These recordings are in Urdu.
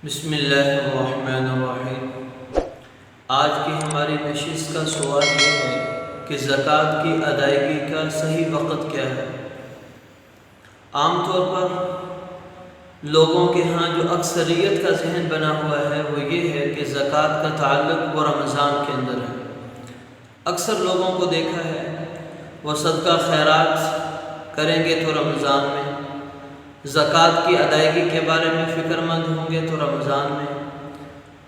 بسم اللہ الرحمن الرحیم۔ آج کی ہماری نشست کا سوال یہ ہے کہ زکوٰۃ کی ادائیگی کا صحیح وقت کیا ہے۔ عام طور پر لوگوں کے ہاں جو اکثریت کا ذہن بنا ہوا ہے وہ یہ ہے کہ زکوٰۃ کا تعلق وہ رمضان کے اندر ہے۔ اکثر لوگوں کو دیکھا ہے وہ صدقہ خیرات کریں گے تو رمضان میں، زکوٰۃ کی ادائیگی کے بارے میں فکر مند ہوں گے تو رمضان میں،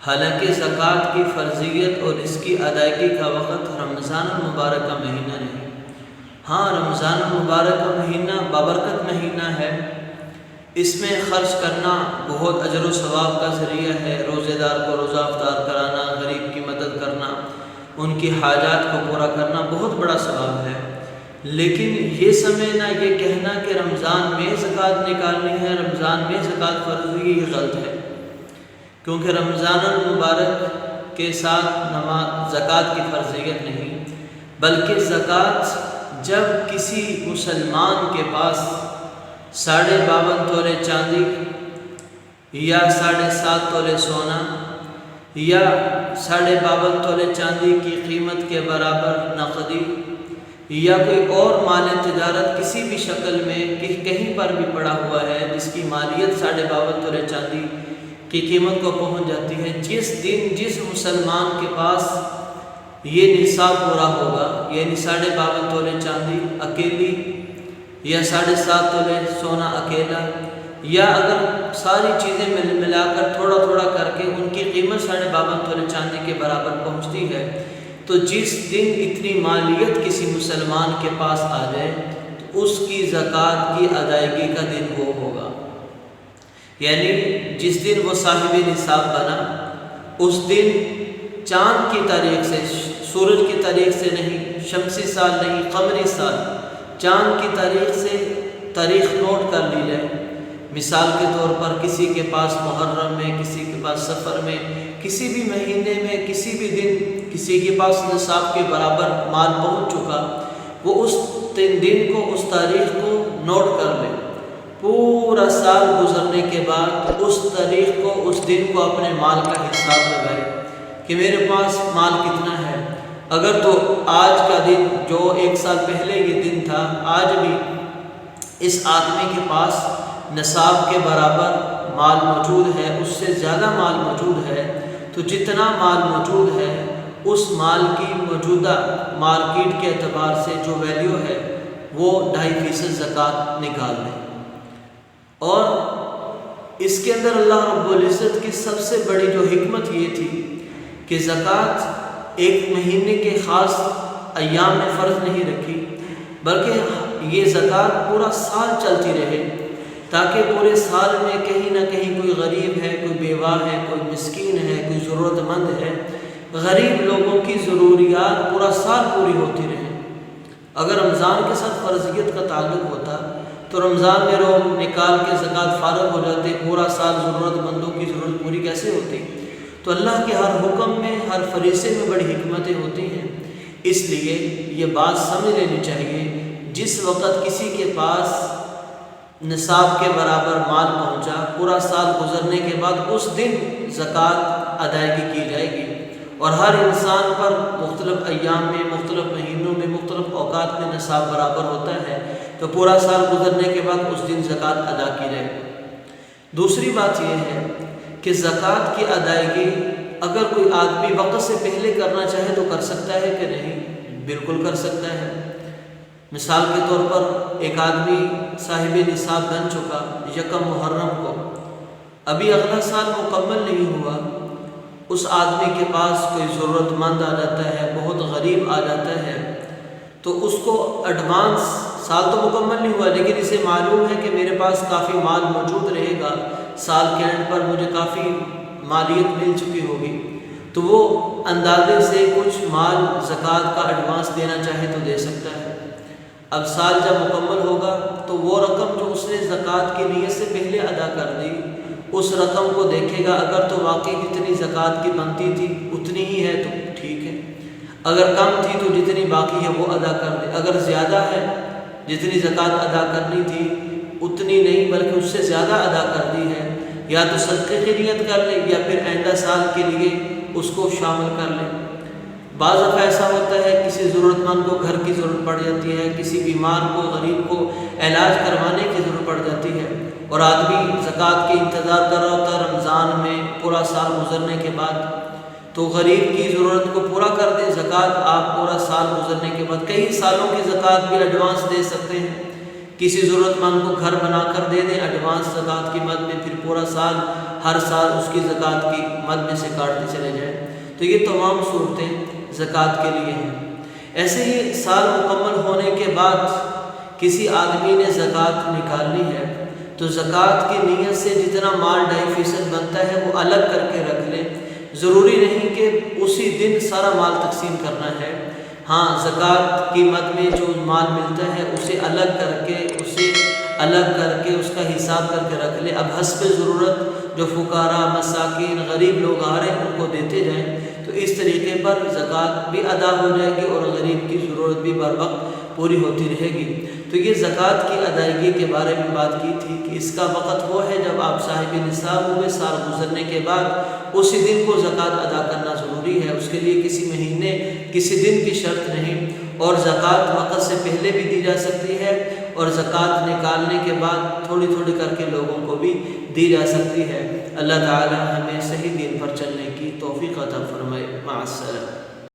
حالانکہ زکوٰۃ کی فرضیت اور اس کی ادائیگی کا وقت رمضان المبارک کا مہینہ نہیں۔ ہاں، رمضان المبارک کا مہینہ بابرکت مہینہ ہے، اس میں خرچ کرنا بہت اجر و ثواب کا ذریعہ ہے۔ روزے دار کو روزہ افطار کرانا، غریب کی مدد کرنا، ان کی حاجات کو پورا کرنا بہت بڑا ثواب ہے۔ لیکن یہ سمجھنا، یہ کہنا کہ رمضان میں زکوٰۃ نکالنی ہے، رمضان میں زکوٰۃ فرض ہوئی، یہ غلط ہے، کیونکہ رمضان المبارک کے ساتھ زکوٰۃ کی فرضیت نہیں، بلکہ زکوٰۃ جب کسی مسلمان کے پاس 52.5 تولے چاندی یا 7.5 تولے سونا یا 52.5 تولے چاندی کی قیمت کے برابر نقدی یا کوئی اور مال تجارت کسی بھی شکل میں کہیں پر بھی پڑا ہوا ہے جس کی مالیت 52.5 تولے چاندی کی قیمت کو پہنچ جاتی ہے، جس دن جس مسلمان کے پاس یہ نصاب پورا ہوگا، یعنی 52.5 تولے چاندی اکیلی یا 7.5 تولے سونا اکیلا، یا اگر ساری چیزیں ملا کر تھوڑا تھوڑا کر کے ان کی قیمت 52.5 تولے چاندی کے برابر پہنچتی ہے، تو جس دن اتنی مالیت کسی مسلمان کے پاس آ جائے تو اس کی زکوٰۃ کی ادائیگی کا دن وہ ہوگا، یعنی جس دن وہ صاحب نصاب بنا اس دن چاند کی تاریخ سے، سورج کی تاریخ سے نہیں، شمسی سال نہیں، قمری سال، چاند کی تاریخ سے تاریخ نوٹ کر لی جائے۔ مثال کے طور پر کسی کے پاس محرم میں، کسی کے پاس سفر میں، کسی بھی مہینے میں، کسی بھی دن کسی کے پاس نصاب کے برابر مال پہنچ چکا، وہ اس دن کو، اس تاریخ کو نوٹ کر لے، پورا سال گزرنے کے بعد اس تاریخ کو، اس دن کو اپنے مال کا حساب لگائے کہ میرے پاس مال کتنا ہے۔ اگر تو آج کا دن جو 1 سال پہلے یہ دن تھا، آج بھی اس آدمی کے پاس نصاب کے برابر مال موجود ہے، اس سے زیادہ مال موجود ہے، تو جتنا مال موجود ہے اس مال کی موجودہ مارکیٹ کے اعتبار سے جو ویلیو ہے وہ 2.5% زکوٰۃ نکال دیں۔ اور اس کے اندر اللہ رب العزت کی سب سے بڑی جو حکمت یہ تھی کہ زکوٰۃ ایک مہینے کے خاص ایام میں فرض نہیں رکھی، بلکہ یہ زکوٰۃ پورا سال چلتی رہے، تاکہ پورے سال میں کہیں نہ کہیں کوئی غریب ہے، کوئی بیوہ ہے، کوئی مسکین ہے، کوئی ضرورت مند ہے، غریب لوگوں کی ضروریات پورا سال پوری ہوتی رہے۔ اگر رمضان کے ساتھ فرضیت کا تعلق ہوتا تو رمضان میں لوگ نکال کے زکوٰۃ فارغ ہو جاتے، پورا سال ضرورت مندوں کی ضرورت پوری کیسے ہوتی؟ تو اللہ کے ہر حکم میں، ہر فریضے میں بڑی حکمتیں ہوتی ہیں، اس لیے یہ بات سمجھ لینی چاہیے، جس وقت کسی کے پاس نصاب کے برابر مال پہنچا، پورا سال گزرنے کے بعد اس دن زکوٰۃ ادائیگی کی جائے گی، اور ہر انسان پر مختلف ایام میں، مختلف مہینوں میں، مختلف اوقات میں نصاب برابر ہوتا ہے، تو پورا سال گزرنے کے بعد اس دن زکوٰۃ ادا کی جائے گی۔ دوسری بات یہ ہے کہ زکوٰۃ کی ادائیگی اگر کوئی آدمی وقت سے پہلے کرنا چاہے تو کر سکتا ہے کہ نہیں؟ بالکل کر سکتا ہے۔ مثال کے طور پر ایک آدمی صاحب نصاب بن چکا 1 محرم کو، ابھی اگلا سال مکمل نہیں ہوا، اس آدمی کے پاس کوئی ضرورت مند آ جاتا ہے، بہت غریب آ جاتا ہے، تو اس کو ایڈوانس، سال تو مکمل نہیں ہوا لیکن اسے معلوم ہے کہ میرے پاس کافی مال موجود رہے گا، سال کے اینڈ پر مجھے کافی مالیت مل چکی ہوگی، تو وہ اندازے سے کچھ مال زکوٰۃ کا ایڈوانس دینا چاہے تو دے سکتا ہے۔ اب سال جب مکمل ہوگا تو وہ رقم جو اس نے زکوٰۃ کی نیت سے پہلے ادا کر دی، اس رقم کو دیکھے گا، اگر تو واقعی جتنی زکوٰۃ کی بنتی تھی اتنی ہی ہے تو ٹھیک ہے، اگر کم تھی تو جتنی باقی ہے وہ ادا کر دے، اگر زیادہ ہے، جتنی زکوٰۃ ادا کرنی تھی اتنی نہیں بلکہ اس سے زیادہ ادا کر دی ہے، یا تو صدقے کی نیت کر لے یا پھر آئندہ سال کے لیے اس کو شامل کر لے۔ بعض دفعہ ایسا ہوتا ہے کسی ضرورت مند کو گھر کی ضرورت پڑ جاتی ہے، کسی بیمار کو، غریب کو علاج کروانے کی ضرورت پڑ جاتی ہے، اور آدمی زکوٰۃ کے انتظار کر رہا ہوتا ہے رمضان میں پورا سال گزرنے کے بعد، تو غریب کی ضرورت کو پورا کر دیں۔ زکوٰۃ آپ پورا سال گزرنے کے بعد کئی سالوں کی زکوٰۃ بھی ایڈوانس دے سکتے ہیں۔ کسی ضرورت مند کو گھر بنا کر دے دیں ایڈوانس زکوٰۃ کی مد میں، پھر پورا سال ہر سال اس کی زکوٰۃ کی مد میں سے کاٹتے چلے جائیں۔ تو یہ تمام صورتیں زکوٰۃ کے لیے ہیں۔ ایسے ہی سال مکمل ہونے کے بعد کسی آدمی نے زکوٰۃ نکالنی ہے تو زکوٰۃ کی نیت سے جتنا مال 2.5% بنتا ہے وہ الگ کر کے رکھ لیں۔ ضروری نہیں کہ اسی دن سارا مال تقسیم کرنا ہے، ہاں زکوٰۃ کی مد میں جو مال ملتا ہے اسے الگ کر کے اس کا حساب کر کے رکھ لیں۔ اب حسب ضرورت جو فقراء، مساکین، غریب لوگ آ رہے ہیں ان کو دیتے جائیں، تو اس طریقے پر زکوٰۃ بھی ادا ہو جائے گی اور غریب کی ضرورت بھی بر وقت پوری ہوتی رہے گی۔ تو یہ زکوٰۃ کی ادائیگی کے بارے میں بات کی تھی کہ اس کا وقت وہ ہے جب آپ صاحب نصاب ہوئے، سال گزرنے کے بعد اسی دن کو زکوٰۃ ادا کرنا ضروری ہے۔ اس کے لیے کسی مہینے، کسی دن کی شرط نہیں، اور زکوٰۃ وقت سے پہلے بھی دی جا سکتی ہے اور زکوٰۃ نکالنے کے بعد تھوڑی تھوڑی کر کے لوگوں کو بھی دی جا سکتی ہے۔ اللہ تعالی ہمیں صحیح دین پر چلنے کی توفیق عطا فرمائے۔ مع السلامہ۔